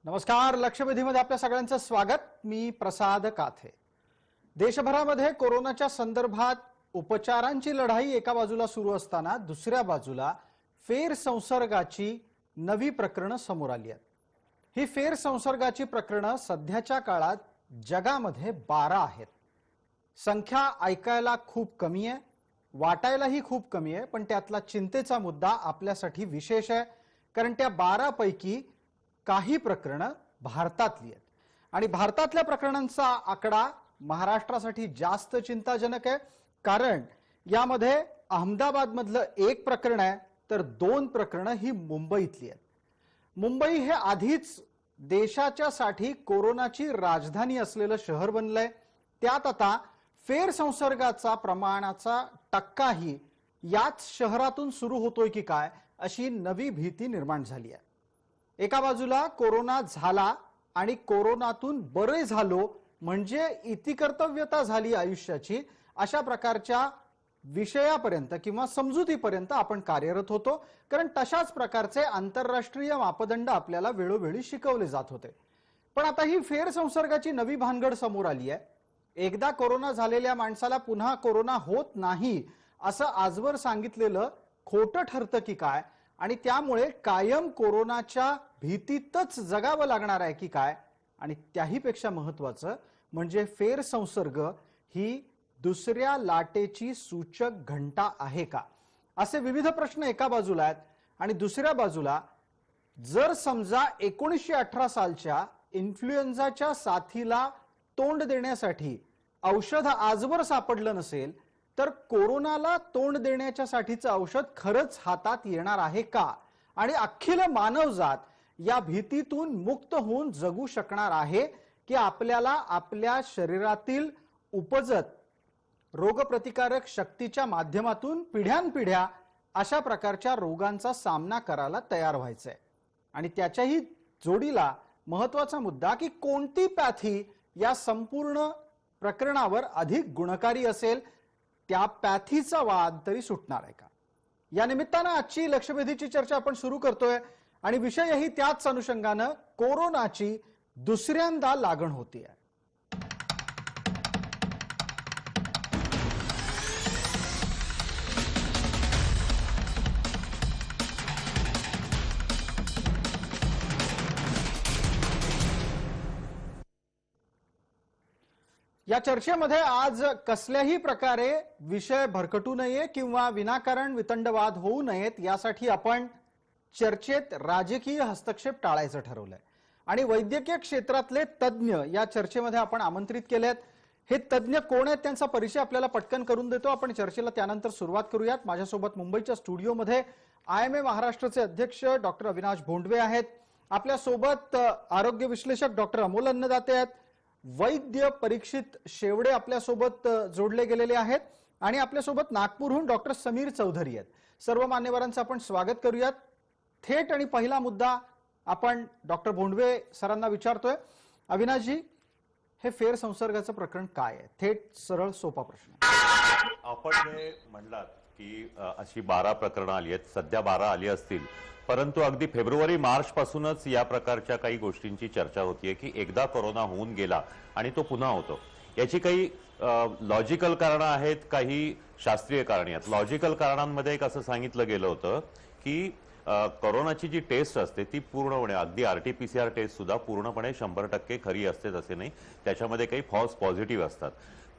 नमस्कार. लक्षवेधीमध्ये आपल्या सगळ्यांचं स्वागत. मी प्रसाद काथे. देशभरामध्ये कोरोनाच्या संदर्भात उपचारांची लढाई एका बाजूला सुरू असताना दुसऱ्या बाजूला फेर संसर्गाची नवी प्रकरणं समोर आली आहेत. ही फेर संसर्गाची प्रकरणं सध्याच्या काळात जगामध्ये 12 आहेत. संख्या ऐकायला खूप कमी आहे, वाटायलाही खूप कमी आहे, पण त्यातला चिंतेचा मुद्दा आपल्यासाठी विशेष आहे. कारण त्या 12 पैकी काही प्रकरणं भारतातली आहेत आणि भारतातल्या प्रकरणांचा आकडा महाराष्ट्रासाठी जास्त चिंताजनक आहे. कारण यामध्ये अहमदाबाद मधलं एक प्रकरण आहे तर 2 प्रकरणं ही मुंबईतली आहेत. मुंबई हे आधीच देशाच्या साठी कोरोनाची राजधानी असलेलं शहर बनलंय. त्यात आता फेर संसर्गाचा प्रमाणाचा टक्काही याच शहरातून सुरू होतोय की काय अशी नवी भीती निर्माण झाली आहे. एका बाजूला कोरोना झाला आणि कोरोनातून बरे झालो म्हणजे इतिकर्तव्यता झाली आयुष्याची, अशा प्रकारच्या विषयापर्यंत किंवा समजुतीपर्यंत आपण कार्यरत होतो. कारण तशाच प्रकारचे आंतरराष्ट्रीय मापदंड आपल्याला वेळोवेळी शिकवले जात होते. पण आता ही फेर संसर्गाची नवी भानगड समोर आली आहे. एकदा कोरोना झालेल्या माणसाला पुन्हा कोरोना होत नाही असं आजवर सांगितलेलं खोटं ठरतं की काय, आणि त्यामुळे कायम कोरोनाच्या भीतीतच जगावं लागणार आहे की काय, आणि त्याहीपेक्षा महत्त्वाचं म्हणजे फेर संसर्ग ही दुसऱ्या लाटेची सूचक घंटा आहे का, असे विविध प्रश्न एका बाजूला आहेत. आणि दुसऱ्या बाजूला जर समजा 1918 सालच्या इन्फ्लुएन्झाच्या साथीला तोंड देण्यासाठी औषध आजवर सापडलं नसेल तर कोरोनाला तोंड देण्याच्या साठीचं औषध खरंच हातात येणार आहे का, आणि अखिल मानवजात या भीतीतून मुक्त होऊन जगू शकणार आहे की आपल्याला आपल्या शरीरातील उपजत रोगप्रतिकारक शक्तीच्या माध्यमातून पिढ्यानपिढ्या अशा प्रकारच्या रोगांचा सामना करायला तयार व्हायचंय. आणि त्याच्याही जोडीला महत्त्वाचा मुद्दा की कोणती पॅथी या संपूर्ण प्रकरणावर अधिक गुणकारी असेल, त्या पॅथीचा वाद तरी सुटणार आहे का. या निमित्तानं आजची लक्षवेधीची चर्चा आपण सुरू करतोय आणि विषयही त्याच अनुषंगानं कोरोनाची दुसऱ्यांदा लागण होतीये. या चर्चेमध्ये आज कसल्याही प्रकारे विषय भरकटू नये किंवा विनाकारण वितंडवाद होऊ नयेत यासाठी आपण चर्चेत राजकीय हस्तक्षेप टाळायचं ठरवलंय. आणि वैद्यकीय क्षेत्रातले तज्ञ या चर्चेमध्ये आपण आमंत्रित केलेत. हे तज्ञ कोण आहेत त्यांचा परिचय आपल्याला पटकन करून देतो. आपण चर्चेला त्यानंतर सुरुवात करूयात. माझ्यासोबत मुंबईच्या स्टुडिओमध्ये IMA महाराष्ट्राचे अध्यक्ष डॉक्टर अविनाश भोंडवे आहेत. आपल्यासोबत आरोग्य विश्लेषक डॉक्टर अमोल अन्नदाते आहेत. वैद्य परीक्षित शेवडे आपल्यासोबत जोडले गेलेले आहेत आणि आपल्यासोबत नागपूरहून डॉक्टर समीर चौधरी आहेत. सर्व मान्यवरांचं आपण स्वागत करूयात. थेट आणि पहिला मुद्दा आपण डॉक्टर भोंडवे सरांना विचारतोय. अविनाशजी, हे फेर संसर्गाचं प्रकरण काय आहे? थेट सरळ सोपा प्रश्न. आपण जे म्हणलात की अशी 12 प्रकरणं आली आहेत, सध्या 12 आली असतील, परंतु अगदी फेब्रुवारी मार्च पासूनच या प्रकारच्या काही गोष्टींची चर्चा होतीये की एकदा कोरोना होऊन गेला आणि तो पुन्हा होतो. याची काही लॉजिकल कारणं आहेत, काही शास्त्रीय कारणे आहेत. लॉजिकल कारणांमध्ये एक असं सांगितलं गेलं होतं की कोरोनाची जी टेस्ट असते ती पूर्णपणे, अगदी RT-PCR टेस्ट सुद्धा पूर्णपणे 100% खरी असते असे नाही. त्याच्यामध्ये काही फॉल्स पॉझिटिव्ह असतात.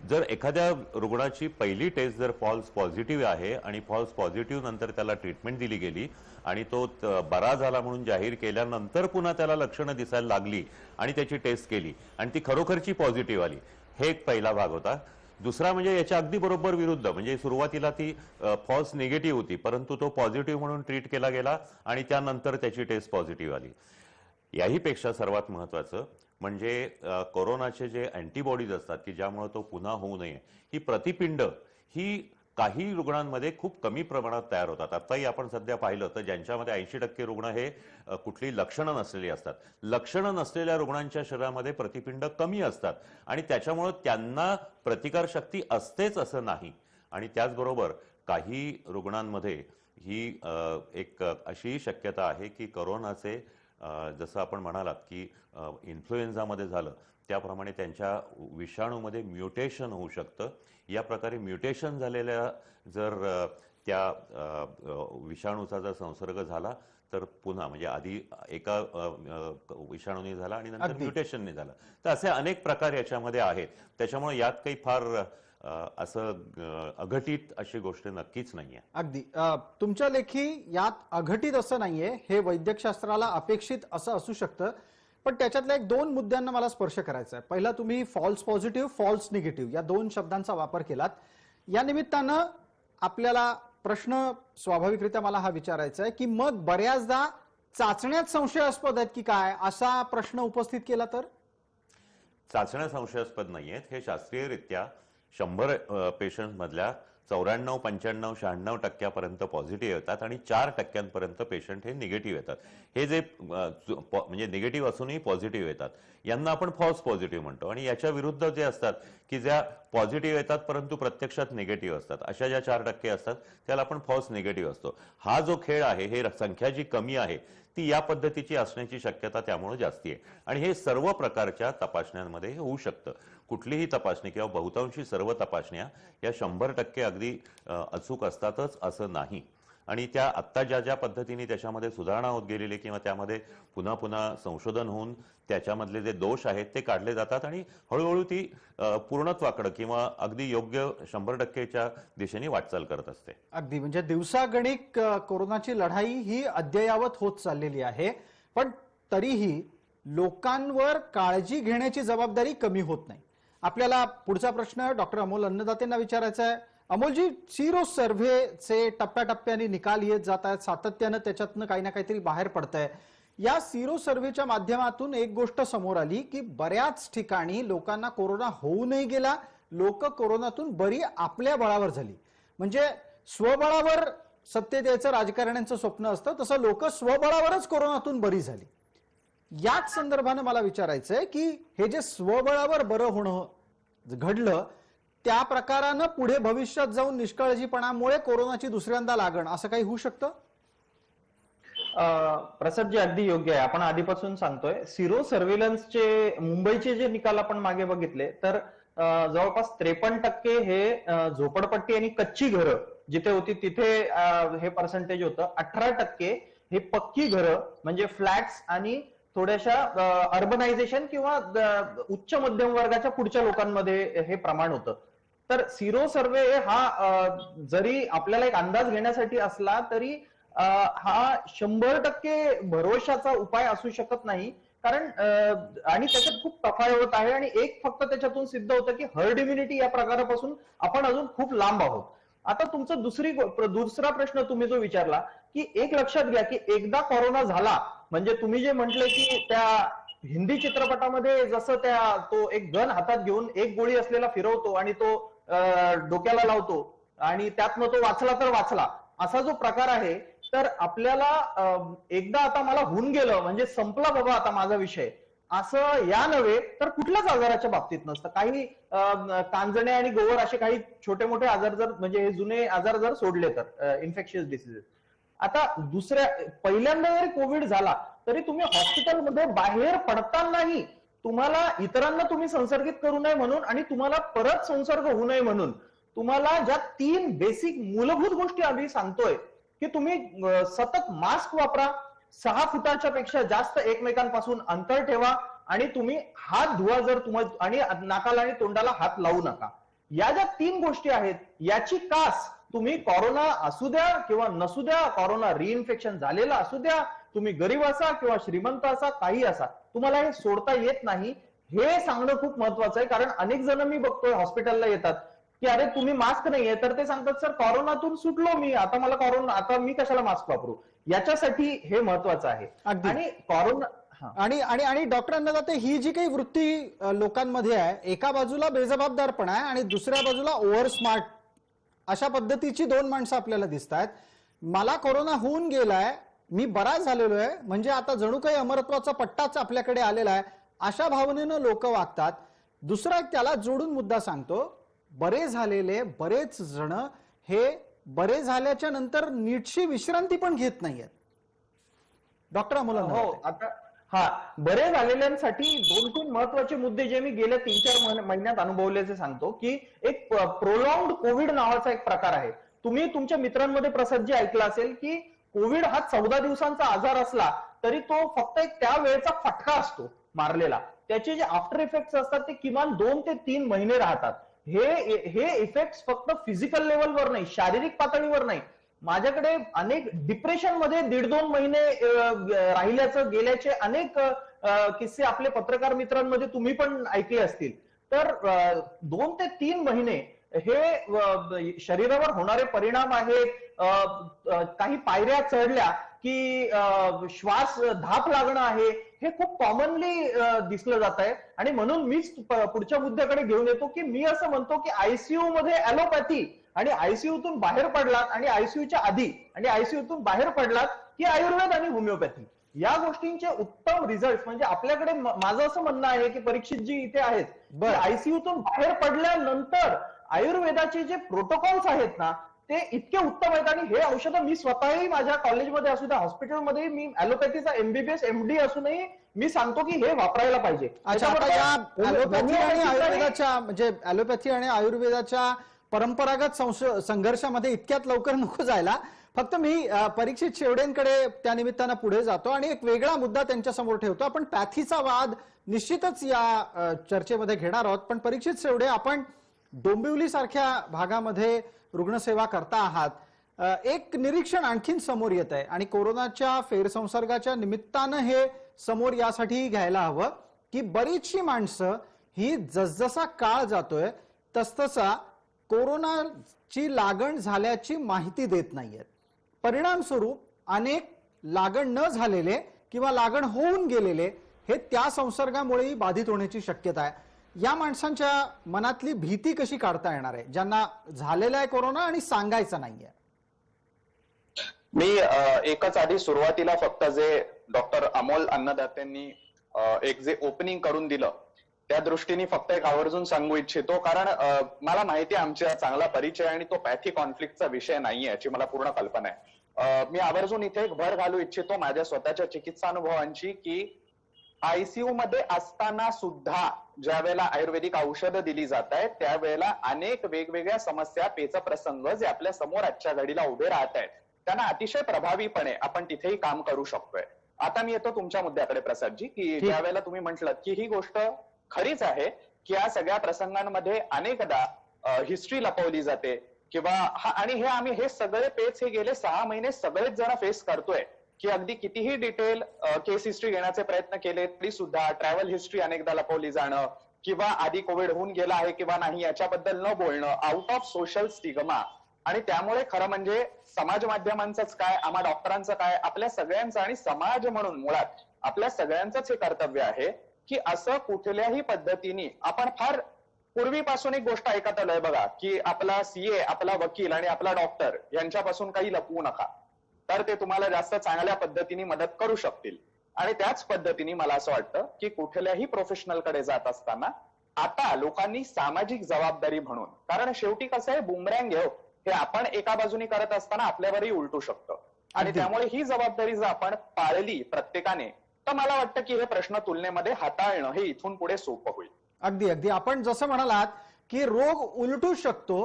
जर एखाद्या रुग्णाची पहिली टेस्ट जर फॉल्स पॉझिटिव्ह आहे आणि फॉल्स पॉझिटिव्ह नंतर त्याला ट्रीटमेंट दिली गेली आणि तो बरा झाला म्हणून जाहीर केल्यानंतर पुन्हा त्याला लक्षणं दिसायला लागली आणि त्याची टेस्ट केली आणि ती खरोखरची पॉझिटिव्ह आली, हे एक पहिला भाग होता. दुसरा म्हणजे याच्या अगदी बरोबर विरुद्ध, म्हणजे सुरुवातीला ती फॉल्स निगेटिव्ह होती परंतु तो पॉझिटिव्ह म्हणून ट्रीट केला गेला आणि त्यानंतर त्याची टेस्ट पॉझिटिव्ह आली. याही पेक्षा सर्वात महत्त्वाचं म्हणजे कोरोनाचे जे अँटीबॉडीज असतात की ज्यामुळे तो पुन्हा होऊ नये, ही प्रतिपिंड ही काही रुग्णांमध्ये खूप कमी प्रमाणात तयार होतात. आताही आपण सध्या पाहिलं तर ज्यांच्यामध्ये 80% रुग्ण हे कुठली लक्षणं नसलेली असतात. लक्षणं नसलेल्या रुग्णांच्या शरीरामध्ये प्रतिपिंड कमी असतात आणि त्याच्यामुळे त्यांना प्रतिकारशक्ती असतेच असं नाही. आणि त्याचबरोबर काही रुग्णांमध्ये ही एक अशी शक्यता आहे की कोरोनाचे जसं आपण म्हणालात की इन्फ्लुएन्झामध्ये झालं त्याप्रमाणे त्यांच्या विषाणूमध्ये म्युटेशन होऊ शकतं. या प्रकारे म्युटेशन झालेल्या जर त्या विषाणूचा जर संसर्ग झाला तर पुन्हा म्हणजे आधी एका विषाणूने झाला आणि नंतर अगदी. म्युटेशनने झाला. तर असे अनेक प्रकार याच्यामध्ये आहेत. त्याच्यामुळे यात काही फार असं अघटित अशी गोष्ट नक्कीच नाहीये. अगदी तुमच्या लेखी यात अघटित असं नाहीये, हे वैद्यकशास्त्राला अपेक्षित असं असू शकतं. पण त्याच्यातल्या एक दोन मुद्द्यांना मला स्पर्श करायचा आहे. पहिला, तुम्ही फॉल्स पॉझिटिव्ह, फॉल्स निगेटिव्ह या दोन शब्दांचा वापर केलात. या निमित्तानं आपल्याला प्रश्न स्वाभाविकरित्या मला हा विचारायचा आहे की मग बऱ्याचदा चाचण्यात संशयास्पद आहेत की काय, असा प्रश्न उपस्थित केला तर? चाचण्या संशयास्पद नाहीयेत. हे शास्त्रीयरित्या 100 पेशंट मधल्या 94, 95, 96% पॉझिटिव्ह येतात आणि 4% पेशंट हे निगेटिव्ह येतात. हे जे म्हणजे निगेटिव्ह असूनही पॉझिटिव्ह येतात यांना आपण फॉल्स पॉझिटिव्ह म्हणतो. आणि याच्या विरुद्ध जे असतात की ज्या पॉझिटिव्ह येतात परंतु प्रत्यक्षात निगेटिव्ह असतात, अशा ज्या 4% असतात त्याला आपण फॉल्स निगेटिव्ह असतो. हा जो खेळ आहे, हे संख्या जी कमी आहे ती या पद्धतीची असण्याची शक्यता त्यामुळे जास्ती आहे. आणि हे सर्व प्रकारच्या तपासण्यांमध्ये होऊ शकतं. कुठलीही तपासणी किंवा बहुतांशी सर्व तपासण्या या 100% अगदी अचूक असतातच असं नाही. आणि त्या आत्ता ज्या ज्या पद्धतीने त्याच्यामध्ये सुधारणा होत गेलेली किंवा त्यामध्ये पुन्हा पुन्हा संशोधन होऊन त्याच्यामधले जे दोष आहेत ते काढले जातात आणि हळूहळू ती पूर्णत्वाकडे किंवा अगदी योग्य 100%च्या दिशेने वाटचाल करत असते. अगदी, म्हणजे दिवसागणिक कोरोनाची लढाई ही अद्ययावत होत चाललेली आहे. पण तरीही लोकांवर काळजी घेण्याची जबाबदारी कमी होत नाही. आपल्याला पुढचा प्रश्न डॉक्टर अमोल अन्नदातेंना विचारायचा आहे. अमोलजी, सिरो सर्व्हेचे टप्प्याटप्प्याने निकाल येत जात आहेत, सातत्यानं त्याच्यातनं काही ना काहीतरी बाहेर पडतंय. या सिरो सर्व्हेच्या माध्यमातून एक गोष्ट समोर आली की बऱ्याच ठिकाणी लोकांना कोरोना होऊ नाही गेला, लोक कोरोनातून बरी आपल्या बळावर झाली. म्हणजे स्वबळावर सत्तेत यायचं राजकारण्यांचं स्वप्न असतं, तसं लोक स्वबळावरच कोरोनातून बरी झाली. याच संदर्भाने मला विचारायचंय की हे जे स्वबळावर बरं होणं घडलं, त्या प्रकारानं पुढे भविष्यात जाऊन निष्काळजीपणामुळे कोरोनाची दुसऱ्यांदा लागण असं काही होऊ शकतं? प्रसाद जी अगदी योग्य आहे. आपण आधीपासून सांगतोय, सिरो सर्व्हेलन्सचे मुंबईचे जे निकाल आपण मागे बघितले तर जवळपास 53% हे झोपडपट्टी आणि कच्ची घरं जिथे होती तिथे हे पर्सेंटेज होतं. 18% हे पक्की घरं म्हणजे फ्लॅट्स आणि थोड्याशा अर्बनायझेशन किंवा उच्च मध्यम वर्गाच्या पुढच्या लोकांमध्ये हे प्रमाण होतं. तर सिरो सर्व्हे हा जरी आपल्याला एक अंदाज घेण्यासाठी असला तरी हा 100% भरोशाचा उपाय असू शकत नाही. कारण आणि त्याच्यात खूप तफावत आहे आणि एक फक्त त्याच्यातून सिद्ध होतं की हर्ड इम्युनिटी या प्रकारापासून आपण अजून खूप लांब आहोत. आता तुमचा दुसरा प्रश्न तुम्ही जो विचारला की एक लक्षात घ्या की एकदा कोरोना झाला म्हणजे तुम्ही जे म्हटले की त्या हिंदी चित्रपटामध्ये जसं तो एक गन हातात घेऊन एक गोळी असलेला फिरवतो आणि तो डोक्याला लावतो आणि त्यात मग तो वाचला तर वाचला, असा जो प्रकार आहे, तर आपल्याला एकदा आता मला होऊन गेलं म्हणजे संपला बाबा आता माझा विषय, असं या नव्हे तर कुठल्याच आजाराच्या बाबतीत नसतं. काही कांजणे आणि गोवर असे काही छोटे मोठे आजार जर म्हणजे हे जुने आजार जर सोडले तर इन्फेक्शियस डिसीजेस. आता पहिल्यांदा जरी कोविड झाला तरी तुम्ही हॉस्पिटलमध्ये बाहेर पडतानाही तुम्हाला इतरांना तुम्ही संसर्गित करू नये म्हणून आणि तुम्हाला परत संसर्ग होऊ नये म्हणून तुम्हाला ज्या 3 बेसिक मूलभूत गोष्टी आम्ही सांगतोय की तुम्ही सतत मास्क वापरा, 6 फुटाच्या पेक्षा जास्त एकमेकांपासून अंतर ठेवा आणि तुम्ही हात धुवा जर तुम्हाला आणि नाकाला आणि तोंडाला हात लावू नका. या ज्या 3 गोष्टी आहेत याची कास तुम्ही कोरोना असू द्या किंवा नसू द्या, कोरोना रिइन्फेक्शन झालेला असू द्या, तुम्ही गरीब असा किंवा श्रीमंत असा, काही असा, तुम्हाला हे सोडता येत नाही हे सांगणं खूप महत्वाचं आहे. कारण अनेक जण मी बघतोय हॉस्पिटलला येतात की अरे तुम्ही मास्क नाहीये, तर ते सांगतात सर कोरोनातून सुटलो मी, आता मला कोरोना, आता मी कशाला मास्क वापरू. याच्यासाठी हे महत्वाचं आहे. आणि कोरोना आणि डॉक्टर अन्नदाते, ही जी काही वृत्ती लोकांमध्ये आहे, एका बाजूला बेजबाबदारपणा आहे आणि दुसऱ्या बाजूला ओव्हर स्मार्ट, अशा पद्धतीची 2 माणसं आपल्याला दिसत आहेत. मला कोरोना होऊन गेलाय, मी बरा झालेलो आहे, म्हणजे आता जणू काही अमरत्वाचा पट्टाच आपल्याकडे आलेला आहे, अशा भावनेनं लोक वागतात. दुसरा एक त्याला जोडून मुद्दा सांगतो, बरे झालेले बरेच जण हे बरे झाल्याच्या नंतर नीटशी विश्रांती पण घेत नाहीयेत. डॉक्टर अमोल हो नराटे. आता हा बरे झालेल्यांसाठी 2-3 महत्वाचे मुद्दे जे मी गेल्या 3-4 महिन्यात अनुभवल्याचे सांगतो की एक प्रोलॉंग्ड कोविड नावाचा एक प्रकार आहे. तुम्ही तुमच्या मित्रांमध्ये प्रसाद जी ऐकला असेल की कोविड हा 14 दिवसांचा आजार असला तरी तो फक्त एक त्या वेळेचा फटका असतो मारलेला. त्याचे जे आफ्टर इफेक्ट्स असतात ते किमान 2 ते 3 महिने राहतात. हे इफेक्ट्स फक्त फिजिकल लेवलवर नाही, शारीरिक पातळीवर नाही, माझ्याकडे अनेक डिप्रेशन मध्ये 1.5-2 महिने राहिल्याचं गेल्याचे अनेक किस्से आपले पत्रकार मित्रांमध्ये तुम्ही पण ऐकले असतील. तर 2 ते 3 महिने हे शरीरावर होणारे परिणाम आहेत. काही पायऱ्या चढल्या की श्वास धाप लागणं आहे, हे खूप कॉमनली दिसलं जात आहे. आणि म्हणून मीच पुढच्या मुद्द्याकडे घेऊन येतो की मी असं म्हणतो की आयसीयू मध्ये ऍलोपॅथी आणि आयसीयूतून बाहेर पडलात आणि आयसीयूच्या आधी आणि आयसीयूतून बाहेर पडलात की आयुर्वेद आणि होमिओपॅथी या गोष्टींचे उत्तम रिझल्ट. म्हणजे आपल्याकडे माझं असं म्हणणं आहे की परीक्षित जी इथे आहेत आयसीयूतून बाहेर पडल्यानंतर आयुर्वेदाचे जे प्रोटोकॉल्स आहेत ना ते इतके उत्तम आहेत. आणि हे औषधं मी स्वतःही माझ्या कॉलेजमध्ये असू द्या, हॉस्पिटलमध्ये मी ऍलोपॅथीचा एमबीबीएस एमडी असूनही मी सांगतो की हे वापरायला पाहिजे. अच्छा, आता या ऍलोपॅथी आणि आयुर्वेदाच्या म्हणजे ऍलोपॅथी आणि आयुर्वेदाच्या परंपरागत संघर्षामध्ये इतक्यात लवकर नको जायला. फक्त मी परीक्षित शेवडेंकडे त्या निमित्तानं पुढे जातो आणि एक वेगळा मुद्दा त्यांच्या समोर ठेवतो. आपण पॅथीचा वाद निश्चितच या चर्चेमध्ये घेणार आहोत. पण परीक्षित शेवडे, आपण डोंबिवली सारख्या भागामध्ये रुग्णसेवा करता आहात. एक निरीक्षण आणखीन समोर येत आहे आणि कोरोनाच्या फेरसंसर्गाच्या निमित्तानं हे समोर यासाठी घ्यायला हवं की बरीचशी माणसं ही जसजसा काळ जातोय तसतसा कोरोनाची लागण झाल्याची माहिती देत नाहीयेत. परिणाम स्वरूप अनेक लागण न झालेले किंवा लागण होऊन गेलेले हे त्या संसर्गामुळेही बाधित होण्याची शक्यता आहे. या माणसांच्या मनातली भीती कशी काढता येणार आहे ज्यांना झालेला आहे कोरोना आणि सांगायचा नाहीये? मी एकच आधी सुरुवातीला फक्त जे डॉक्टर अमोल अन्नदात्यांनी एक जे ओपनिंग करून दिलं त्या दृष्टीने फक्त एक आवर्जून सांगू इच्छितो. कारण मला माहिती आहे आमचा चांगला परिचय आणि तो पॅथी कॉन्फ्लिक्टचा विषय नाहीये याची मला पूर्ण कल्पना आहे. मी आवर्जून इथे एक भर घालू इच्छितो माझ्या स्वतःच्या चिकित्सा अनुभवांची की आयसीयू मध्ये असताना सुद्धा ज्या वेळेला आयुर्वेदिक औषधं दिली जात आहेत त्यावेळेला अनेक वेगवेगळ्या समस्या पेचप्रसंग जे आपल्या समोर आजच्या घडीला उभे राहत आहेत त्यांना अतिशय प्रभावीपणे आपण तिथेही काम करू शकतोय. आता मी येतो तुमच्या मुद्द्याकडे प्रसादजी की ज्या वेळेला तुम्ही म्हटलं की ही गोष्ट खरीच आहे की या सगळ्या प्रसंगांमध्ये अनेकदा हिस्ट्री लपवली जाते किंवा आणि हे सगळे पेच हे गेले 6 महिने सगळेच जण फेस करतोय की अगदी कितीही डिटेल केस हिस्ट्री घेण्याचे प्रयत्न केले तरी सुद्धा ट्रॅव्हल हिस्ट्री अनेकदा लपवली जाणं किंवा आधी कोविड होऊन गेला आहे किंवा नाही याच्याबद्दल न बोलणं, आउट ऑफ सोशल स्टिग्मा. आणि त्यामुळे खरं म्हणजे समाज माध्यमांचंच काय, आम्हा डॉक्टरांचं काय, आपल्या सगळ्यांचं आणि समाज म्हणून मुळात आपल्या सगळ्यांचंच हे कर्तव्य आहे की असं कुठल्याही पद्धतीने आपण फार पूर्वीपासून एक गोष्ट ऐकत आलोय बघा की आपला सीए, आपला वकील आणि आपला डॉक्टर यांच्यापासून काही लपवू नका, तर ते तुम्हाला जास्त चांगल्या पद्धतीने मदत करू शकतील. आणि त्याच पद्धतीने मला असं वाटतं की कुठल्याही प्रोफेशनल कडे जात असताना आता लोकांनी सामाजिक जबाबदारी म्हणून, कारण शेवटी कसं आहे बुमरँग हे आपण एका बाजूने करत असताना आपल्यावरही उलटू शकतं आणि त्यामुळे ही जबाबदारी जर आपण पाळली प्रत्येकाने तर मला वाटतं की हे प्रश्न तुलनेमध्ये हाताळणं हे इथून पुढे सोपं होईल. अगदी अगदी आपण जसं म्हणालात की रोग उलटू शकतो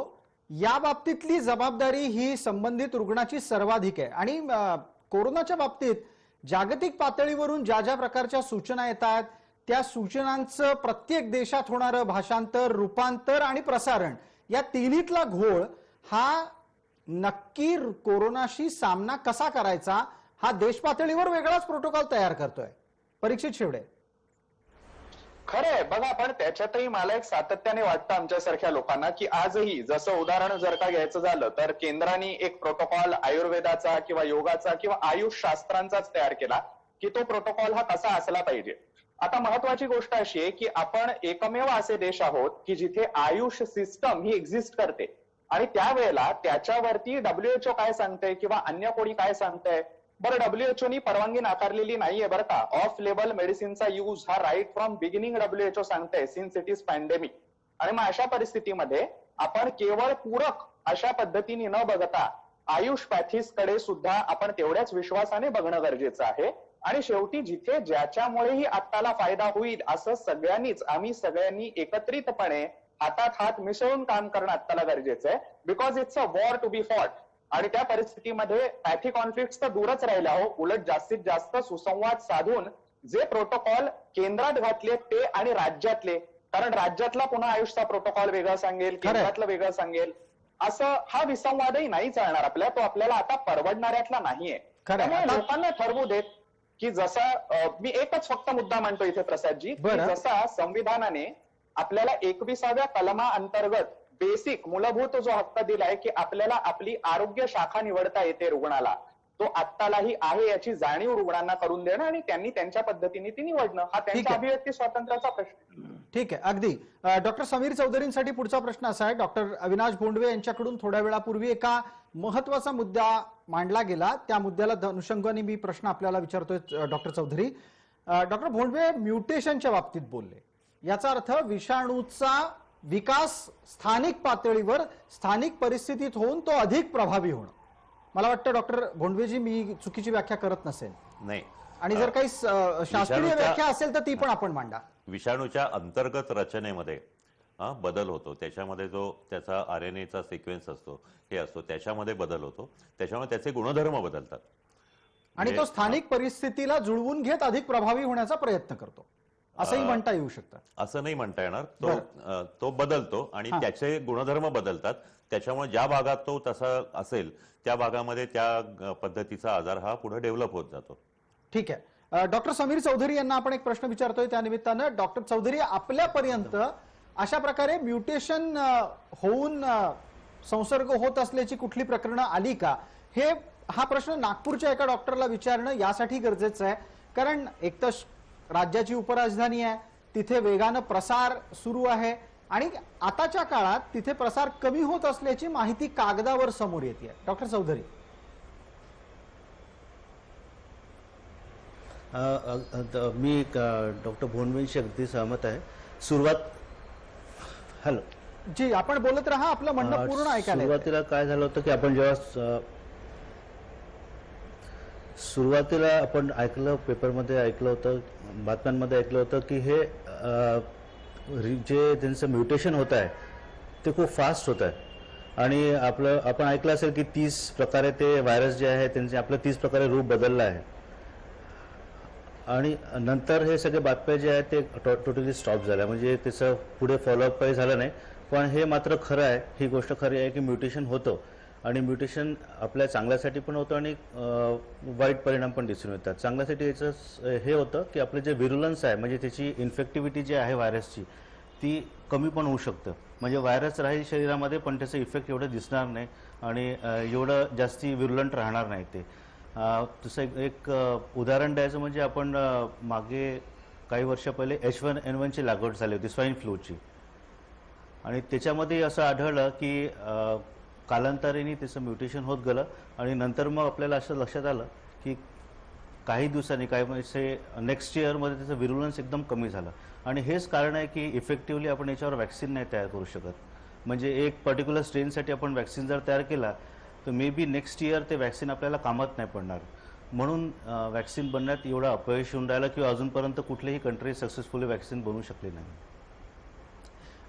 या बाबतीतली जबाबदारी ही संबंधित रुग्णाची सर्वाधिक आहे. आणि कोरोनाच्या बाबतीत जागतिक पातळीवरून ज्या ज्या प्रकारच्या सूचना येतात त्या सूचनांचं प्रत्येक देशात होणारं भाषांतर, रूपांतर आणि प्रसारण या तिन्हीतला घोळ हा नक्की कोरोनाशी सामना कसा करायचा हा देश पातळीवर वेगळाच प्रोटोकॉल तयार करतोय. परीक्षित शेवडे, खरंय बघा, पण त्याच्यातही मला एक सातत्याने वाटतं आमच्यासारख्या लोकांना की आजही जसं उदाहरण जर का घ्यायचं झालं तर केंद्राने एक प्रोटोकॉल आयुर्वेदाचा किंवा योगाचा किंवा आयुष शास्त्रांचाच तयार केला की तो प्रोटोकॉल हा कसा असला पाहिजे. आता महत्वाची गोष्ट अशी आहे की आपण एकमेव असे देश आहोत की जिथे आयुष सिस्टम ही एक्झिस्ट करते आणि त्यावेळेला त्याच्यावरती WHO काय सांगतंय किंवा अन्य कोणी काय सांगतंय. बरं, WHO परवानगी नाकारलेली नाहीये बरं का. ऑफ लेबल मेडिसिनचा यूज हा राईट फ्रॉम बिगिनिंग WHO सांगतंय सिन्स इट इज पॅन्डेमिक. आणि मग अशा परिस्थितीमध्ये आपण केवळ पूरक अशा पद्धतीने न बघता आयुष पॅथीज कडे सुद्धा आपण तेवढ्याच विश्वासाने बघणं गरजेचं आहे आणि शेवटी जिथे ज्याच्यामुळेही आत्ताला फायदा होईल असं आम्ही सगळ्यांनी एकत्रितपणे हातात हात मिसळून काम करणं आत्ताला गरजेचं आहे. Because it's a war to be fought. आणि त्या परिस्थितीमध्ये पॅथी कॉन्फ्लिक्ट तर दूरच राहिला हो, उलट जास्तीत जास्त सुसंवाद साधून जे प्रोटोकॉल केंद्रात घातले ते आणि राज्यातले, कारण राज्यातला पुन्हा आयुषचा प्रोटोकॉल वेगळा सांगेल, केंद्रातलं वेगळं सांगेल, असं हा विसंवादही नाही चालणार आपल्या. तो आपल्याला आता परवडणाऱ्यातला नाहीये. त्यामुळे लोकांना ठरवू देत की जसा मी एकच फक्त मुद्दा म्हणतो इथे प्रसादजी, की जसा संविधानाने आपल्याला 21व्या कलमा अंतर्गत बेसिक मूलभूत जो हक्क दिलाय की आपल्याला आपली आरोग्य शाखा निवडता येते रुग्णाला, तो आत्तालाही आहे याची जाणीव रुग्णांना करून देणं आणि त्यांनी त्यांच्या पद्धतीने ती निवडणं हा त्यांच्या अभिव्यक्ती स्वातंत्र्याचा प्रश्न. ठीक आहे, अगदी. डॉक्टर समीर चौधरींसाठी पुढचा प्रश्न असा आहे, डॉक्टर अविनाश भोंडवे यांच्याकडून थोड्या वेळापूर्वी एका महत्वाचा मुद्दा मांडला गेला, त्या मुद्द्याला अनुषंगाने मी प्रश्न आपल्याला विचारतोय. डॉक्टर चौधरी, डॉक्टर भोंडवे म्युटेशनच्या बाबतीत बोलले, याचा अर्थ विषाणूचा विकास स्थानिक पातळीवर स्थानिक परिस्थितीत होऊन तो अधिक प्रभावी होणं. मला वाटतं डॉक्टर भोंडवेजी मी चुकीची व्याख्या करत नसेल. नाही, आणि जर काही शास्त्रीय व्याख्या असेल तर ती पण आपण मांडा. विषाणूच्या अंतर्गत रचनेमध्ये बदल होतो, त्याच्यामध्ये जो त्याचा RNA चा सिक्वेन्स असतो हे असतो, त्याच्यामध्ये बदल होतो, त्याच्यामुळे त्याचे गुणधर्म बदलतात आणि तो स्थानिक परिस्थितीला जुळवून घेत अधिक प्रभावी होण्याचा प्रयत्न करतो, असंही म्हणता येऊ शकतं. असं नाही म्हणता येणार. तो बदलतो आणि त्याचे गुणधर्म बदलतात, त्याच्यामुळे ज्या भागात तो तसा असेल त्या भागामध्ये त्या पद्धतीचा आजार हा पुढे डेव्हलप होत जातो. ठीक आहे. डॉक्टर समीर चौधरी यांना आपण एक प्रश्न विचारतोय त्या निमित्तानं. डॉक्टर चौधरी, आपल्यापर्यंत अशा प्रकारे म्युटेशन होऊन संसर्ग होत असल्याची कुठली प्रकरणं आली का? हा प्रश्न नागपूरच्या एका डॉक्टरला विचारणं यासाठी गरजेचं आहे, कारण एक तर राज्याची उपराजधानी आहे, तिथे वेगानं प्रसार सुरू आहे आणि आताच्या काळात तिथे प्रसार कमी होत असल्याची माहिती कागदावर समोर येते. डॉक्टर चौधरी, मी डॉक्टर भोंडवेंशी अगदी सहमत आहे. हॅलो जी, आपण बोलत राहा, आपलं म्हणणं पूर्ण ऐकायला. सुरुवातीला काय झालं होतं की आपण जेव्हा सुरुवातीला आपण ऐकलं, पेपरमध्ये ऐकलं होतं, बातम्यांमध्ये ऐकलं होतं की हे जे त्यांचं म्युटेशन होत आहे ते खूप फास्ट होत आहे आणि आपण ऐकलं असेल की 30 प्रकारे ते व्हायरस जे आहे त्यांचे आपलं 30 प्रकारे रूप बदललं आहे. आणि नंतर हे सगळे बातम्या जे आहेत ते टोटली स्टॉप झाल्या, म्हणजे त्याचं पुढे फॉलोअप काही झालं नाही. पण हे मात्र खरं आहे, ही गोष्ट खरी आहे की म्युटेशन होतं आणि म्युटेशन आपल्या चांगल्यासाठी पण होतं आणि वाईट परिणाम पण दिसून येतात. चांगल्यासाठी याचं हे होतं की आपलं जे व्हिरुलन्स आहे, म्हणजे त्याची इन्फेक्टिव्हिटी जी आहे व्हायरसची, ती कमी पण होऊ शकतं. म्हणजे व्हायरस राहील शरीरामध्ये पण त्याचं इफेक्ट एवढं दिसणार नाही आणि एवढं जास्ती व्हिरुलंट राहणार नाही ते. तसं एक उदाहरण द्यायचं म्हणजे आपण मागे काही वर्ष पहिले H1N1ची लागवड झाली होती, स्वाईन फ्लूची, आणि त्याच्यामध्ये असं आढळलं की कालांतराने त्याचं म्युटेशन होत गेलं आणि नंतर मग आपल्याला असं लक्षात आलं की काही दिवसांनी, काही म्हणजे नेक्स्ट इयरमध्ये त्याचं व्हिरुलन्स एकदम कमी झालं. आणि हेच कारण आहे की इफेक्टिव्हली आपण याच्यावर वॅक्सिन नाही तयार करू शकत. म्हणजे एक पर्टिक्युलर स्ट्रेनसाठी आपण वॅक्सिन जर तयार केला तर मे बी नेक्स्ट इयर ते वॅक्सिन आपल्याला कामात नाही पडणार. म्हणून वॅक्सिन बनण्यात एवढा अपयश येऊन राहिला किंवा अजूनपर्यंत कुठलीही कंट्री सक्सेसफुली वॅक्सिन बनवू शकली नाही.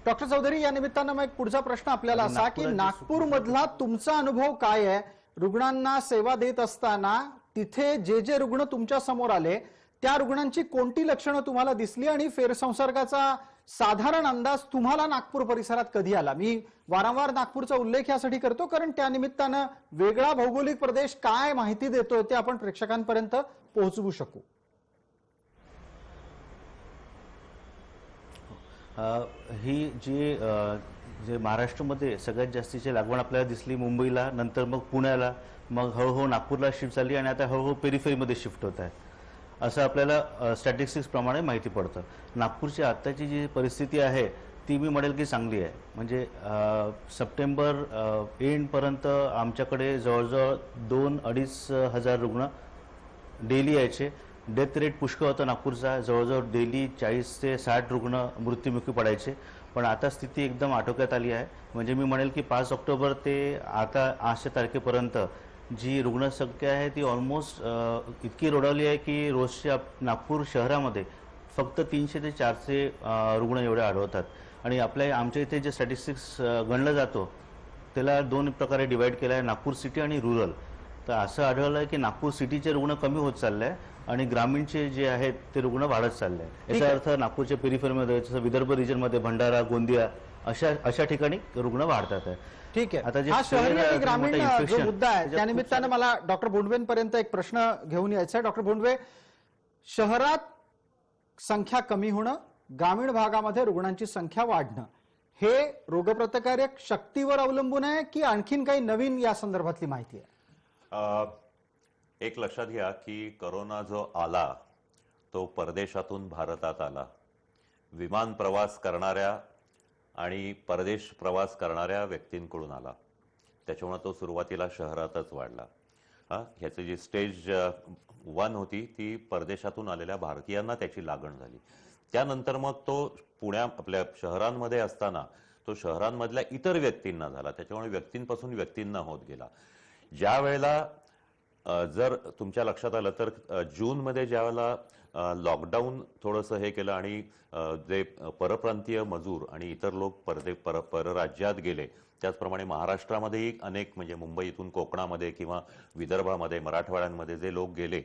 डॉक्टर चौधरी, या निमित्तानं मग एक पुढचा प्रश्न आपल्याला असा की नागपूर मधला तुमचा अनुभव काय आहे? रुग्णांना सेवा देत असताना तिथे जे जे रुग्ण तुमच्या समोर आले त्या रुग्णांची कोणती लक्षणं तुम्हाला दिसली आणि फेरसंसर्गाचा साधारण अंदाज तुम्हाला नागपूर परिसरात कधी आला? मी वारंवार नागपूरचा उल्लेख यासाठी करतो कारण त्या निमित्तानं वेगळा भौगोलिक प्रदेश काय माहिती देतोय ते आपण प्रेक्षकांपर्यंत पोहोचवू शकू. ही जे महाराष्ट्रामध्ये सगळ्यात जास्तीची लागवड आपल्याला दिसली मुंबईला, नंतर मग पुण्याला, मग हळूहळू नागपूरला शिफ्ट झाली आणि आता हळूहळू पेरिफेरीमध्ये शिफ्ट होत आहे, असं आपल्याला स्टॅटिस्टिक्स प्रमाणे माहिती पडतं. नागपूरची आत्ताची जी परिस्थिती आहे ती मी म्हणेल की चांगली आहे. म्हणजे सप्टेंबर एंडपर्यंत आमच्याकडे जवळजवळ 2-2.5 हजार रुग्ण डेली यायचे. डेथ रेट पुष्कळ होता नागपूरचा, जवळजवळ डेली 40 ते 60 रुग्ण मृत्युमुखी पडायचे. पण आता स्थिती एकदम आटोक्यात आली आहे. म्हणजे मी म्हणेल की 5 ऑक्टोबर ते आता आजच्या तारखेपर्यंत जी रुग्णसंख्या आहे ती ऑलमोस्ट इतकी रोडावली आहे की रोजच्या नागपूर शहरामध्ये फक्त 300 ते 400 रुग्ण एवढे आढळतात. आणि आमच्या इथे जे स्टॅटिस्टिक्स गणलं जातो त्याला 2 प्रकारे डिवाइड केलं आहे, नागपूर सिटी आणि रुरल. तर असं आढळलं आहे की नागपूर सिटीचे रुग्ण कमी होत चालले आहे आणि ग्रामीणचे जे आहेत ते रुग्ण वाढत चालले आहे. याचा अर्थ नागपूरच्या पेरिफेरीमध्ये जसं विदर्भ रिजनमध्ये भंडारा, गोंदिया अशा ठिकाणी रुग्ण वाढतात आहे. ठीक आहे. आता जे हा शहरी शहर आणि आहे, ग्रामीण मोठं जो infection, मुद्दा आहे त्याच्यात त्या खूप निमित्तानं मला डॉक्टर भोंडवेंपर्यंत एक प्रश्न घेऊन यायचा आहे. डॉक्टर भोंडवे, शहरात संख्या कमी होणं, ग्रामीण भागामध्ये रुग्णांची संख्या वाढणं, हे रोगप्रतिकारक शक्तीवर अवलंबून आहे की आणखीन काही नवीन या संदर्भातली माहिती आहे? एक लक्षात घ्या की कोरोना जो आला तो परदेशातून भारतात आला. विमान प्रवास करणाऱ्या आणि परदेश प्रवास करणाऱ्या व्यक्तींकडून आला. त्याच्यामुळे तो सुरुवातीला शहरातच वाढला. ह्याची जी स्टेज 1 होती ती परदेशातून आलेल्या भारतीयांना त्याची लागण झाली. त्यानंतर मग तो आपल्या शहरांमध्ये असताना तो शहरांमधल्या इतर व्यक्तींना झाला. त्याच्यामुळे व्यक्तींपासून व्यक्तींना होत गेला. ज्या वेळेला जर तुमच्या लक्षात आलं तर जूनमध्ये ज्यावेळेला लॉकडाऊन थोडंसं हे केलं आणि जे परप्रांतीय मजूर आणि इतर लोक परराज्यात गेले, त्याचप्रमाणे महाराष्ट्रामध्येही अनेक म्हणजे मुंबईतून कोकणामध्ये किंवा विदर्भामध्ये, मराठवाड्यांमध्ये जे लोक गेले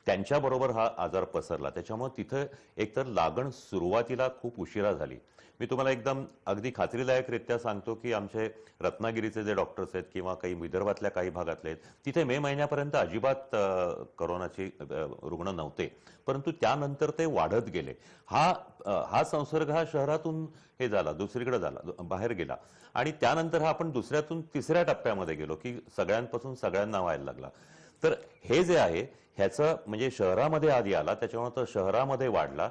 त्यांच्याबरोबर हा आजार पसरला. त्याच्यामुळे तिथं एकतर लागण सुरुवातीला खूप उशिरा झाली. मी तुम्हाला एकदम अगदी खात्रीदायकरित्या सांगतो की आमचे रत्नागिरीचे जे डॉक्टर्स आहेत किंवा काही विदर्भातल्या काही भागातले आहेत तिथे मे महिन्यापर्यंत अजिबात कोरोनाची रुग्ण नव्हते. परंतु त्यानंतर ते वाढत गेले. हा संसर्ग हा शहरातून हे झाला, दुसरीकडे झाला, बाहेर गेला आणि त्यानंतर हा आपण दुसऱ्यातून तिसऱ्या टप्प्यामध्ये गेलो की सगळ्यांपासून सगळ्यांना व्हायला लागला. तर हे जे आहे ह्याचं म्हणजे शहरामध्ये आधी आला, त्याच्यामुळे तो शहरामध्ये वाढला.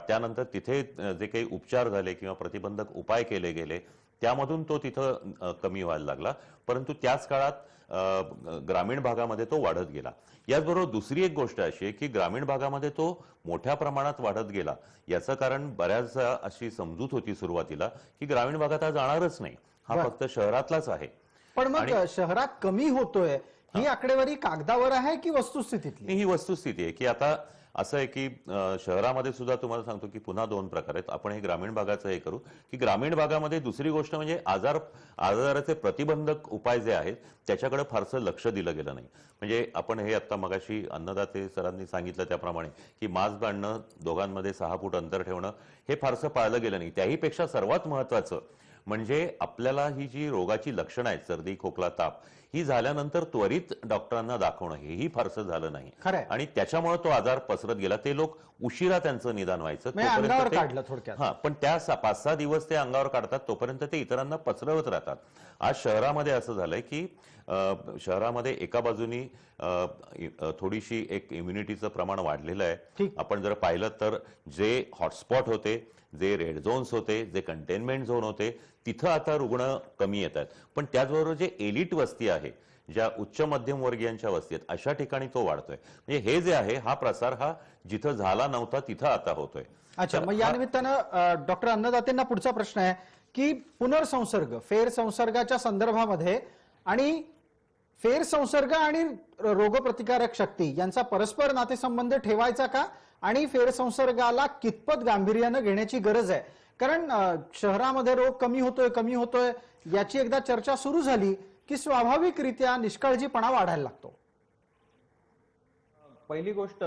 त्यानंतर तिथे जे काही उपचार झाले किंवा प्रतिबंधक उपाय केले गेले त्यामधून तो तिथं कमी व्हायला लागला. परंतु त्याच काळात ग्रामीण भागामध्ये तो वाढत गेला. याचबरोबर दुसरी एक गोष्ट अशी आहे की ग्रामीण भागामध्ये तो मोठ्या प्रमाणात वाढत गेला. याचं कारण बऱ्याच अशी समजूत होती सुरुवातीला की ग्रामीण भागात हा जाणारच नाही, हा फक्त शहरातलाच आहे. पण मग शहरात कमी होतोय ही आकडेवारी कागदावर आहे की वस्तुस्थितीतली? ही वस्तुस्थिती आहे की आता असं आहे की शहरामध्ये सुद्धा तुम्हाला सांगतो की पुन्हा 2 प्रकार आहेत. आपण हे ग्रामीण भागाचं हे करू की ग्रामीण भागामध्ये दुसरी गोष्ट म्हणजे आजाराचे प्रतिबंधक उपाय जे आहेत त्याच्याकडे फारसं लक्ष दिलं गेलं नाही. म्हणजे आपण हे आता मगाशी अन्नदाते सरांनी सांगितलं त्याप्रमाणे की मास्क बांधणं, दोघांमध्ये 6 फूट अंतर ठेवणं हे फारसं पाळलं गेलं नाही. त्याहीपेक्षा सर्वात महत्वाचं म्हणजे आपल्याला ही जी रोगाची लक्षणं आहेत, सर्दी, खोकला, ताप, ही झाल्यानंतर त्वरित डॉक्टरांना दाखवणं हेही फारसं झालं नाही आणि त्याच्यामुळे तो आजार पसरत गेला. ते लोक उशिरा त्यांचं निदान व्हायचं, अंगावर काढलं थोडक्यात. पण त्या 5-6 दिवस ते अंगावर काढतात, तोपर्यंत ते इतरांना पसरवत राहतात. आज शहरामध्ये असं झालंय की शहरामध्ये एका बाजूनी थोडीशी एक इम्युनिटीचं प्रमाण वाढलेलं आहे. आपण जर पाहिलं तर जे हॉटस्पॉट होते, जे रेड झोन्स होते, जे कंटेनमेंट झोन होते, तिथं आता रुग्ण कमी येत आहेत. पण त्याचबरोबर जे एलिट वस्ती आहे, ज्या उच्च मध्यम वर्गीयांच्या वस्ती आहेत, अशा ठिकाणी तो वाढतोय. म्हणजे हे जे आहे हा प्रसार हा जिथं झाला नव्हता तिथं आता होतोय. अच्छा, मग या निमित्तानं डॉक्टर अन्नदातेंना पुढचा प्रश्न आहे की पुनर्संसर्ग, फेरसंसर्गाच्या संदर्भामध्ये आणि फेरसंसर्ग आणि रोगप्रतिकारक शक्ती यांचा परस्पर नातेसंबंध ठेवायचा का आणि फेरसंसर्गाला कितपत गांभीर्यानं घेण्याची गरज आहे? कारण शहरामध्ये रोग कमी होतोय याची एकदा चर्चा सुरू झाली की स्वाभाविकरित्या निष्काळजीपणा वाढायला लागतो. पहिली गोष्ट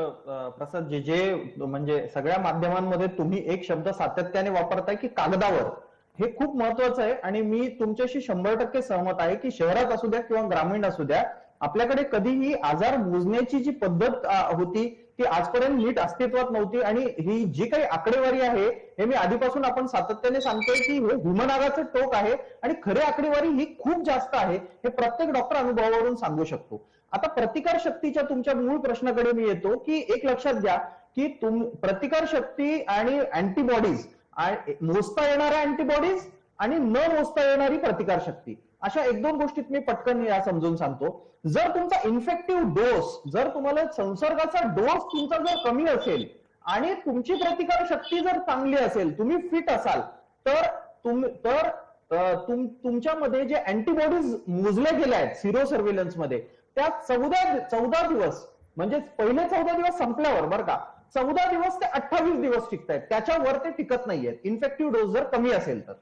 प्रसाद, जे म्हणजे सगळ्या माध्यमांमध्ये तुम्ही एक शब्द सातत्याने वापरताय की कागदावर, हे खूप महत्वाचं आहे आणि मी तुमच्याशी 100% सहमत आहे की शहरात असू द्या किंवा ग्रामीण असू द्या, आपल्याकडे कधीही आजार मोजण्याची जी पद्धत होती ती आजपर्यंत नीट अस्तित्वात नव्हती. आणि ही जी काही आकडेवारी आहे हे मी आधीपासून आपण सातत्याने सांगतोय की हे हिमनागाचं टोक आहे आणि खरी आकडेवारी ही खूप जास्त आहे, हे प्रत्येक डॉक्टर अनुभवावरून सांगू शकतो. आता प्रतिकार शक्तीच्या तुमच्या मूळ प्रश्नाकडे मी येतो की एक लक्षात घ्या की प्रतिकार शक्ती आणि अँटीबॉडीज, मोजता येणाऱ्या अँटीबॉडीज आणि न मोजता येणारी प्रतिकार शक्ती, अशा 1-2 गोष्टीत मी पटकन या समजून सांगतो. जर तुमचा इन्फेक्टिव्ह डोस, जर तुम्हाला संसर्गाचा डोस तुमचा जर कमी असेल आणि तुमची प्रतिकार शक्ती जर चांगली असेल, तुम्ही फिट असाल, तर तुमच्यामध्ये जे अँटीबॉडीज मोजल्या गेल्या आहेत सिरो सर्व्हेलन्स मध्ये, त्या 14 दिवस म्हणजे पहिले 14 दिवस संपल्यावर बरं का 14 दिवस ते 28 दिवस टिकतायत, त्याच्यावर ते टिकत नाहीयेत इन्फेक्टिव्ह डोस जर कमी असेल तर.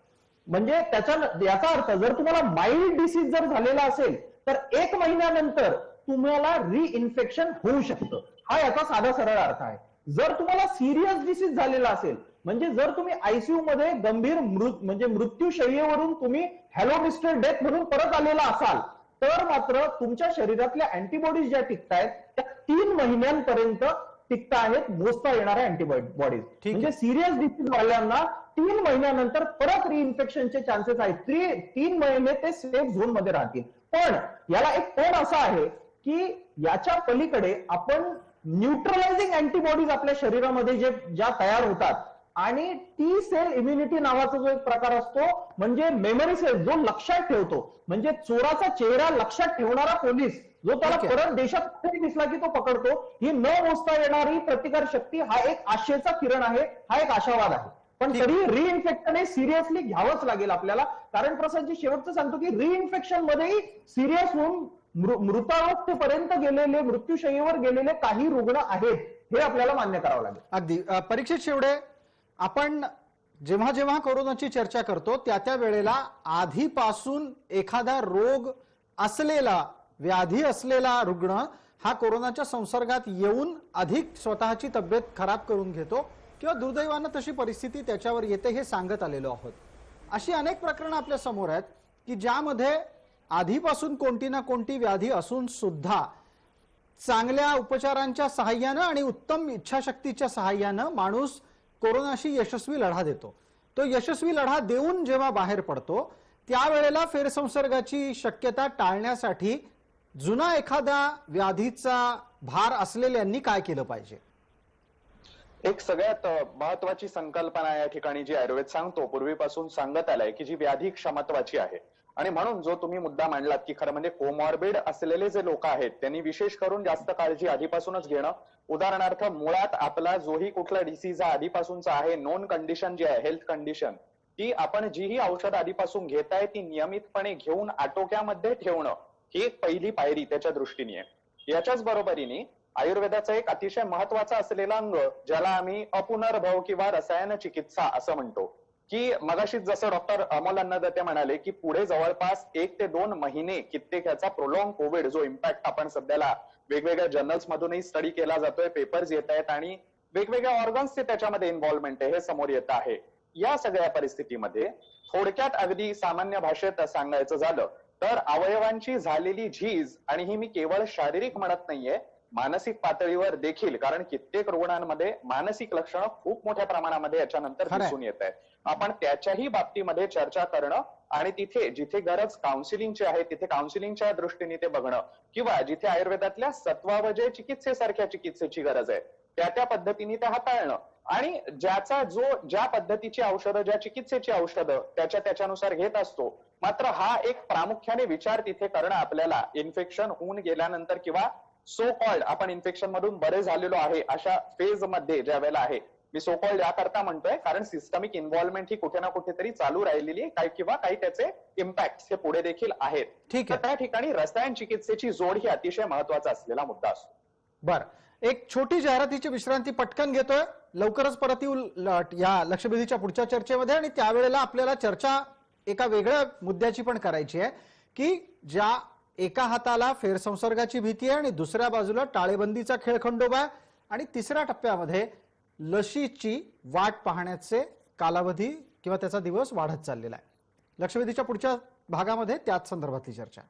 म्हणजे याचा अर्थ जर तुम्हाला माइल्ड डिसीज जर झालेला असेल तर 1 महिन्यानंतर तुम्हाला रिइन्फेक्शन होऊ शकतं, हा याचा साधा सरळ अर्थ आहे. जर तुम्हाला सिरियस डिसीज झालेला असेल म्हणजे जर तुम्ही आयसीयू मध्ये गंभीर म्हणजे मृत्यूशय्येवरून तुम्ही हॅलो मिस्टर डेथ म्हणून परत आलेला असाल तर मात्र तुमच्या शरीरातल्या अँटीबॉडीज ज्या टिकतायत त्या 3 महिन्यांपर्यंत टिकता आहेत मोजता येणाऱ्या अँटीबॉडीज. म्हणजे सिरियस डिसीज वाल्यांना 3 महिन्यानंतर परत रिइन्फेक्शनचे चान्सेस आहेत. 3 महिने ते सेफ झोन मध्ये राहतील. पण याला एक पण असा आहे की याच्या पलीकडे आपण न्यूट्रलायझिंग अँटीबॉडीज आपल्या शरीरामध्ये ज्या तयार होतात आणि टी सेल इम्युनिटी नावाचा जो एक प्रकार असतो म्हणजे मेमरी सेल जो लक्षात ठेवतो, म्हणजे चोराचा चेहरा लक्षात ठेवणारा पोलीस जो त्याला परत देशात कुठेही दिसला की तो पकडतो, ही न मोजता येणारी प्रतिकार शक्ती हा एक आशेचा किरण आहे, हा एक आशावाद आहे. पण तरी रिइन्फेक्शन हे सिरियसली घ्यावंच लागेल आपल्याला, कारण प्रसादजी शेवटचं सांगतो की रिइन्फेक्शन मध्येही सिरियस होऊन मृतावस्थेपर्यंत गेलेले मृत्यूशय्येवर गेलेले काही रुग्ण आहेत, हे आपल्याला मान्य करावं लागेल. अगदी परीक्षित शेवडे, आपण जेव्हा जेव्हा कोरोनाची चर्चा करतो त्या वेळेला आधीपासून एखादा रोग असलेला व्याधी असलेला रुग्ण हा कोरोनाच्या संसर्गात येऊन अधिक स्वतःची तब्येत खराब करून घेतो किंवा दुर्दैवानं तशी परिस्थिती त्याच्यावर येते हे सांगत आलेलो आहोत. अशी अनेक प्रकरणं आपल्या समोर आहेत की ज्यामध्ये आधीपासून कोणती ना कोणती व्याधी असून सुद्धा चांगल्या उपचारांच्या सहाय्यानं आणि उत्तम इच्छाशक्तीच्या सहाय्यानं माणूस कोरोनाशी यशस्वी लढा देतो. तो यशस्वी लढा देऊन जेव्हा बाहेर पडतो त्यावेळेला फेरसंसर्गाची शक्यता टाळण्यासाठी जुना एखादा व्याधीचा भार असलेल्यांनी काय केलं पाहिजे? एक सगळ्यात महत्वाची संकल्पना या ठिकाणी जी आयुर्वेद सांगतो, पूर्वीपासून सांगत आलाय की जी व्याधी क्षमत्वाची आहे. आणि म्हणून जो तुम्ही मुद्दा मांडलात की खरं म्हणजे कोमॉर्बिड असलेले जे लोक आहेत त्यांनी विशेष करून जास्त काळजी आधीपासूनच घेणं. उदाहरणार्थ मुळात आपला जोही कुठला डिसीज हा आधीपासूनचा आहे, नोन कंडिशन जी आहे हेल्थ कंडिशन, ती आपण जीही औषध आधीपासून घेताय ती नियमितपणे घेऊन आटोक्यामध्ये ठेवणं ही एक पहिली पायरी त्याच्या दृष्टीने आहे. याच्याच बरोबरीने आयुर्वेदाचा एक अतिशय महत्वाचा असलेला अंग ज्याला आम्ही अपुनर्भव किंवा रसायन चिकित्सा असं म्हणतो, की मगाशीच जसं डॉक्टर अमोल अन्नदाते म्हणाले की पुढे जवळपास 1 ते 2 महिने कित्येक याचा प्रोलॉंग कोविड जो इम्पॅक्ट आपण सध्याला वेगवेगळ्या जर्नल्स मधूनही स्टडी केला जातोय, पेपर्स येत आहेत आणि वेगवेगळ्या ऑर्गन्सचे त्याच्यामध्ये इन्व्हॉल्वमेंट आहे हे समोर येत आहे. या सगळ्या परिस्थितीमध्ये थोडक्यात अगदी सामान्य भाषेत सांगायचं झालं तर अवयवांची झालेली झीज, आणि ही मी केवळ शारीरिक म्हणत नाहीये, मानसिक पातळीवर देखील, कारण कित्येक रुग्णांमध्ये मानसिक लक्षणं खूप मोठ्या प्रमाणामध्ये याच्यानंतर दिसून येत आहेत. आपण त्याच्याही बाबतीमध्ये चर्चा करणं आणि तिथे जिथे गरज काउन्सिलिंगची आहे तिथे काउन्सिलिंगच्या दृष्टीने ते बघणं, किंवा जिथे आयुर्वेदातल्या सत्वावजय चिकित्सेसारख्या चिकित्सेची गरज आहे त्या पद्धतीने ते हाताळणं, आणि ज्या पद्धतीची औषधं ज्या चिकित्सेची औषधं त्याच्यानुसार घेत असतो. मात्र हा एक प्रामुख्याने विचार तिथे करणं आपल्याला इन्फेक्शन होऊन गेल्यानंतर किंवा सो कॉल्ड आपण इन्फेक्शन मधून बरे झालेलो आहे अशा फेज मध्ये ज्या वेळेला आहे, मी सो कॉल्ड याकरता म्हणतोय कारण सिस्टमिक इन्व्हॉल्वमेंट ही कुठे ना कुठेतरी चालू राहिलेली आहे किंवा काही त्याचे इम्पॅक्ट हे पुढे देखील आहेत. ठीक आहे. त्या ठिकाणी रसायन चिकित्सेची जोड ही अतिशय महत्वाचा असलेला मुद्दा असतो. बर, एक छोटी जाहिरातीची विश्रांती पटकन घेतोय, लवकरच परत येऊ या लक्षवेधीच्या पुढच्या चर्चेमध्ये. आणि त्यावेळेला आपल्याला चर्चा एका वेगळ्या मुद्द्याची पण करायची आहे की ज्या एका हाताला फेरसंसर्गाची भीती आहे आणि दुसऱ्या बाजूला टाळेबंदीचा खेळखंडोबा आहे आणि तिसऱ्या टप्प्यामध्ये लशीची वाट पाहण्याचे कालावधी किंवा त्याचा दिवस वाढत चाललेला आहे. लक्षवेधीच्या पुढच्या भागामध्ये त्याच संदर्भातली चर्चा.